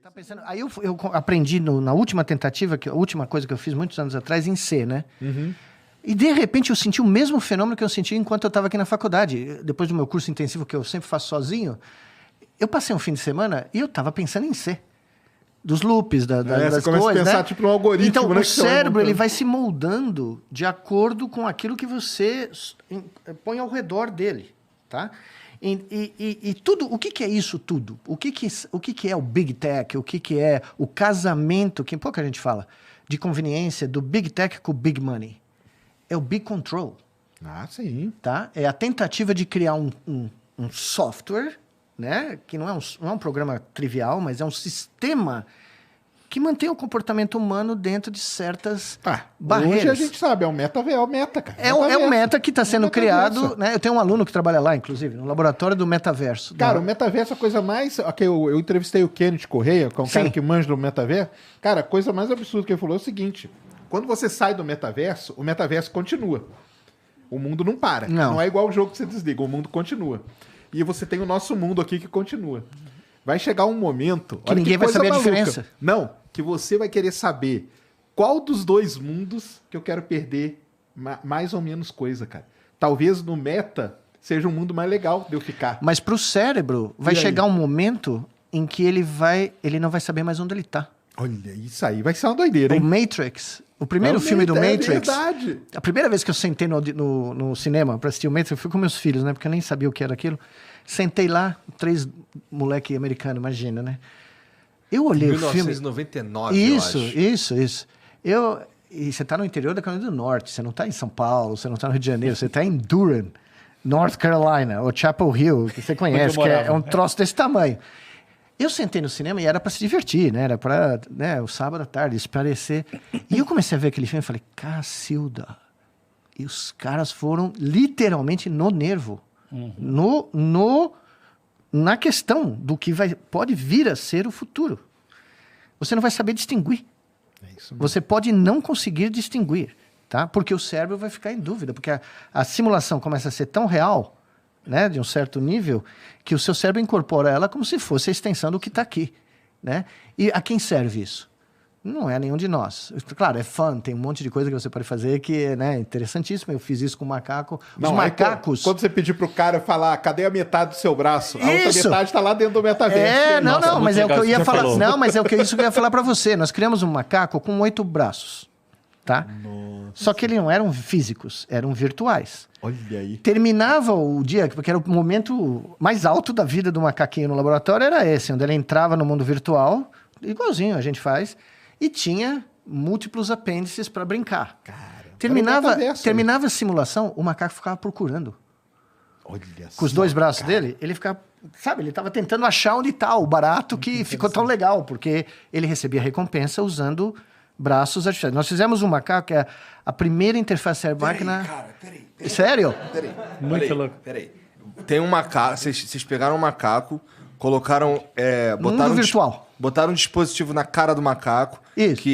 tá pensando... Aí eu aprendi na última tentativa, a última coisa que eu fiz muitos anos atrás, em C, né? Uhum. E, de repente, eu senti o mesmo fenômeno que eu senti enquanto eu estava aqui na faculdade. Depois do meu curso intensivo, que eu sempre faço sozinho, eu passei um fim de semana e eu estava pensando em C. Dos loops, das coisas, você começa a pensar, né? tipo, no algoritmo, então, né, o cérebro, ele vai se moldando de acordo com aquilo que você põe ao redor dele, tá? E tudo, o que é isso tudo? O que é o Big Tech? O que é o casamento, que pouca gente fala, de conveniência do Big Tech com o Big Money? É o Big Control. Ah, sim. Tá? É a tentativa de criar um software, né? Que não é um programa trivial, mas é um sistema que mantém o comportamento humano dentro de certas barreiras. Hoje a gente sabe, é o meta, cara. É o meta que está sendo criado, né? Eu tenho um aluno que trabalha lá, inclusive, no laboratório do metaverso. Cara, o metaverso é a coisa mais... Eu entrevistei o Kenneth Correia, que é um cara que manja do metaverso. Cara, a coisa mais absurda que ele falou é o seguinte: quando você sai do metaverso, o metaverso continua. O mundo não para. Não é igual o jogo que você desliga, o mundo continua. E você tem o nosso mundo aqui que continua. Vai chegar um momento... Que ninguém vai saber a diferença. Não, que você vai querer saber qual dos dois mundos que eu quero perder mais ou menos coisa, cara. Talvez no meta seja um mundo mais legal de eu ficar. Mas pro cérebro vai chegar um momento em que ele não vai saber mais onde ele tá. Olha, isso aí vai ser uma doideira, hein? O Matrix, o primeiro filme do Matrix... É verdade. A primeira vez que eu sentei no cinema para assistir o Matrix, eu fui com meus filhos, né? Porque eu nem sabia o que era aquilo. Sentei lá, 3 moleque americano, imagina, né? Eu olhei o filme... 1999, Isso. E você tá no interior da Carolina do Norte, você não tá em São Paulo, você não tá no Rio de Janeiro, você tá em Durham, North Carolina, ou Chapel Hill, que você conhece, que é um troço desse tamanho. Eu sentei no cinema e era para se divertir, né? Era para, né, o sábado à tarde, esparecer. E eu comecei a ver aquele filme e falei, Cacilda. E os caras foram literalmente no nervo. Na questão do que pode vir a ser o futuro. Você não vai saber distinguir. É isso mesmo. Você pode não conseguir distinguir, tá? Porque o cérebro vai ficar em dúvida, porque a simulação começa a ser tão real, né, de um certo nível, que o seu cérebro incorpora ela como se fosse a extensão do que está aqui, né? E a quem serve isso? Não é nenhum de nós. Claro, é fun, tem um monte de coisa que você pode fazer que é, né, interessantíssimo. Eu fiz isso com o macaco. Os macacos... Quando você pedir pro cara falar, cadê a metade do seu braço? A outra metade está lá dentro do metaverso. Mas é o que eu ia falar. Não, mas é isso que eu ia falar para você. Nós criamos um macaco com 8 braços, tá? Nossa. Só que eles não eram físicos, eram virtuais. Olha aí. Terminava o dia, porque era o momento mais alto da vida do macaquinho no laboratório, era esse, onde ele entrava no mundo virtual, igualzinho a gente faz, e tinha múltiplos apêndices para brincar. Cara, terminava a simulação, o macaco ficava procurando. Olha com os 2 braços dele, ele ficava... Sabe, ele estava tentando achar onde está o barato que ficou tão legal, porque ele recebia recompensa usando braços artificiais. Nós fizemos um macaco, que é a primeira interface cérebro-máquina... Peraí. Sério? Peraí. Muito louco. Peraí. Tem um macaco, vocês pegaram um macaco, colocaram... mundo virtual. Botaram um dispositivo na cara do macaco, isso. Que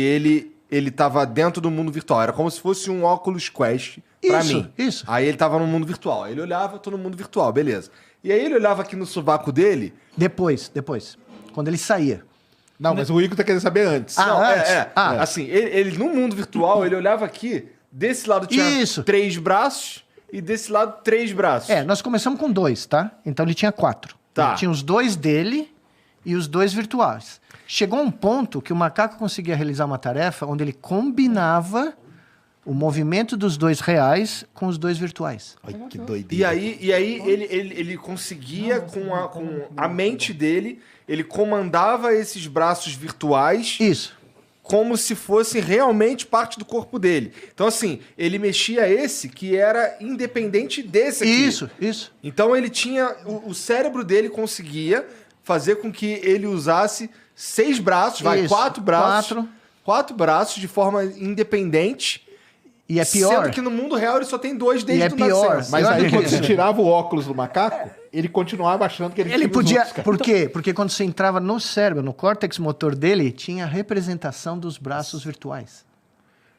ele tava dentro do mundo virtual. Era como se fosse um Oculus Quest pra mim. Isso. Aí ele tava no mundo virtual. Ele olhava, tô no mundo virtual, beleza. E aí ele olhava aqui no sovaco dele... Depois. Quando ele saía. Não, mas o Igor tá querendo saber antes. Assim, ele no mundo virtual, ele olhava aqui, desse lado tinha 3 braços e desse lado 3 braços. Nós começamos com 2, tá? Então ele tinha 4. Tá. Ele tinha os 2 dele e os 2 virtuais. Chegou um ponto que o macaco conseguia realizar uma tarefa onde ele combinava o movimento dos 2 reais com os 2 virtuais. Ai, que doideira. E aí ele conseguia, com a mente dele, ele comandava esses braços virtuais... Isso. Como se fosse realmente parte do corpo dele. Então, assim, ele mexia esse que era independente desse aqui. Isso. Então, ele tinha... O cérebro dele conseguia fazer com que ele usasse 6 braços, 4 braços. 4 braços de forma independente. E é pior. Sendo que no mundo real ele só tem 2 desde o pior. Mas aí, quando você tirava o óculos do macaco, ele continuava achando que ele podia... Outros, por quê? Porque quando você entrava no cérebro, no córtex motor dele, tinha a representação dos braços virtuais.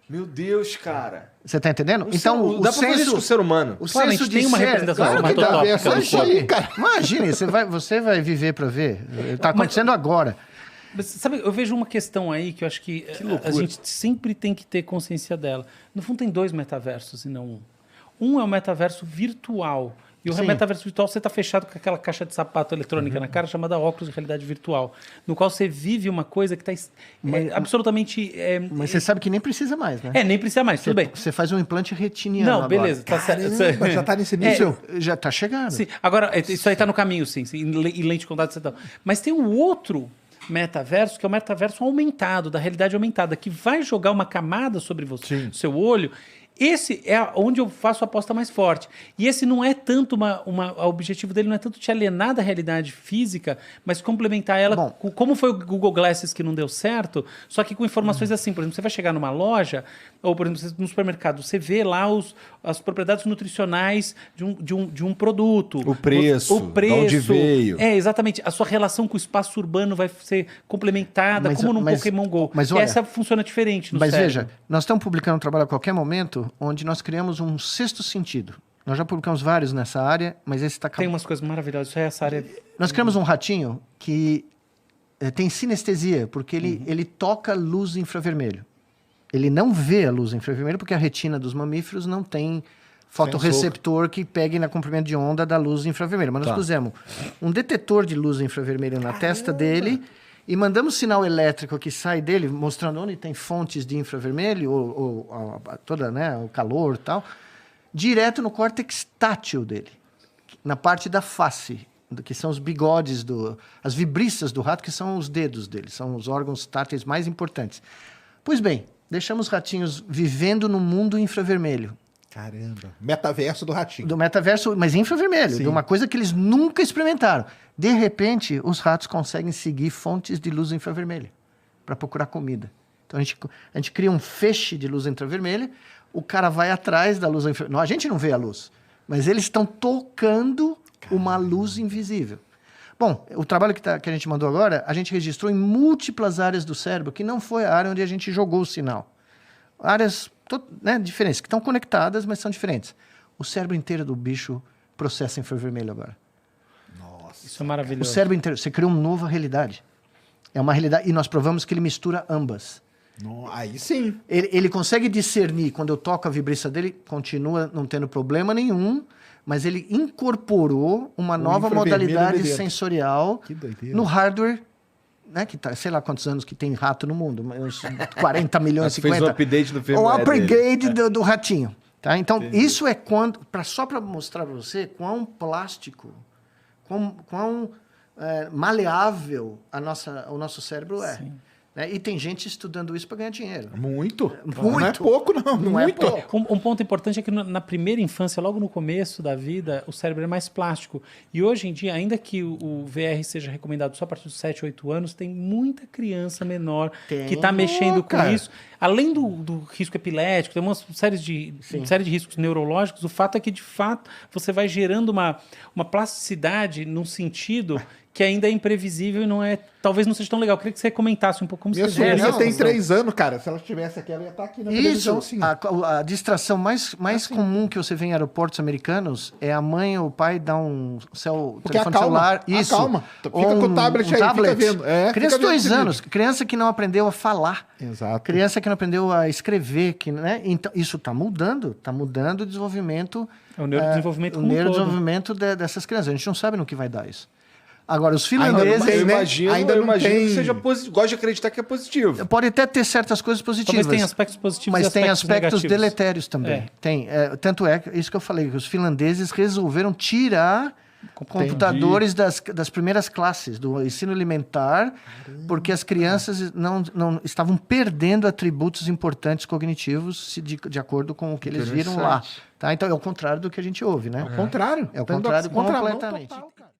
Meu Deus, cara. Você tá entendendo? Então, dá pra fazer isso com o ser humano. O senso de tem uma representação cinematográfica do corpo. Imagine, você vai viver para ver. Tá acontecendo agora. Mas, sabe, eu vejo uma questão aí que eu acho que a gente sempre tem que ter consciência dela. No fundo, tem 2 metaversos e não um. Um é o metaverso virtual. E o metaverso virtual, você está fechado com aquela caixa de sapato eletrônica na cara, chamada óculos de realidade virtual, no qual você vive uma coisa que está absolutamente... mas você sabe que nem precisa mais, né? Nem precisa mais, tudo bem. Você faz um implante retiniano Não, beleza. Tá certo. Já está nesse nível? Já está chegando. Sim. Agora, isso aí está no caminho, sim. E lente de contato, etc. Mas tem um outro metaverso, que é o metaverso aumentado, da realidade aumentada, que vai jogar uma camada sobre você, seu olho. Esse é onde eu faço a aposta mais forte. E esse não é tanto o objetivo dele não é tanto te alienar da realidade física, mas complementar ela, como foi o Google Glasses que não deu certo, só que com informações assim. Por exemplo, você vai chegar numa loja, ou por exemplo, no supermercado, você vê lá as propriedades nutricionais de um produto. O preço, de onde veio. Exatamente. A sua relação com o espaço urbano vai ser complementada, como no Pokémon GO. Mas olha, essa funciona diferente no cérebro. Mas veja, nós estamos publicando um trabalho a qualquer momento onde nós criamos um 6º sentido. Nós já publicamos vários nessa área, mas esse está... Tem umas coisas maravilhosas. Isso é essa área... Nós criamos um ratinho que tem sinestesia, porque ele toca luz infravermelho. Ele não vê a luz infravermelho, porque a retina dos mamíferos não tem fotorreceptor que pegue na comprimento de onda da luz infravermelho. Mas nós pusemos um detetor de luz infravermelho na testa dele e mandamos sinal elétrico que sai dele, mostrando onde tem fontes de infravermelho, ou toda, né, o calor e tal, direto no córtex tátil dele, na parte da face, que são os bigodes, as vibriças do rato, que são os dedos dele, são os órgãos táteis mais importantes. Pois bem, deixamos ratinhos vivendo no mundo infravermelho. Caramba. Metaverso do ratinho. Do metaverso, mas infravermelho, de uma coisa que eles nunca experimentaram. De repente, os ratos conseguem seguir fontes de luz infravermelha para procurar comida. Então, a gente cria um feixe de luz infravermelha, o cara vai atrás da luz infravermelha. A gente não vê a luz, mas eles estão tocando uma luz invisível. Bom, o trabalho que a gente mandou agora, a gente registrou em múltiplas áreas do cérebro, que não foi a área onde a gente jogou o sinal. Áreas diferentes, que estão conectadas, mas são diferentes. O cérebro inteiro do bicho processa infravermelho agora. Nossa. Isso é maravilhoso. O cérebro inteiro. Você criou uma nova realidade. É uma realidade. E nós provamos que ele mistura ambas. Aí sim. Ele consegue discernir, quando eu toco a vibração dele, continua não tendo problema nenhum, mas ele incorporou uma nova modalidade sensorial no hardware, né, que tá, sei lá quantos anos que tem rato no mundo, uns 40 milhões, 50. Fez um update no firmware. O upgrade do ratinho. Tá? Então, isso é só para mostrar para você quão plástico, quão maleável o nosso cérebro é. Né? E tem gente estudando isso para ganhar dinheiro. Muito. Não é pouco, não. Não é pouco. Um ponto importante é que na primeira infância, logo no começo da vida, o cérebro é mais plástico. E hoje em dia, ainda que o VR seja recomendado só a partir dos 7, 8 anos, tem muita criança menor que está mexendo com isso. Além do risco epilético, tem uma série de riscos neurológicos. O fato é que, de fato, você vai gerando uma plasticidade num sentido que ainda é imprevisível e talvez não seja tão legal. Eu queria que você comentasse um pouco como você vê. Minha tem 3 anos, cara. Se ela estivesse aqui, ela ia estar aqui na televisão. Isso, a distração mais comum que você vê em aeroportos americanos é a mãe ou o pai dar um telefone celular. Isso. Acalma. Fica com o tablet aí, fica vendo. Criança de 2 anos. Criança que não aprendeu a falar. Exato. Criança que não aprendeu a escrever. Né? Então, isso está mudando. Está mudando o desenvolvimento. O neurodesenvolvimento o neurodesenvolvimento dessas crianças. A gente não sabe no que vai dar isso. Agora, os finlandeses... Eu imagino que seja positivo. Gosto de acreditar que é positivo. Pode até ter certas coisas positivas. Talvez tenha aspectos positivos mas e aspectos tem aspectos negativos. deletérios também. Tanto é isso que eu falei, que os finlandeses resolveram tirar computadores das primeiras classes, do ensino elementar, porque as crianças não estavam perdendo atributos importantes cognitivos de acordo com o que eles viram lá. Tá? Então, é o contrário do que a gente ouve, né? É o contrário. É o contrário completamente. Total, cara.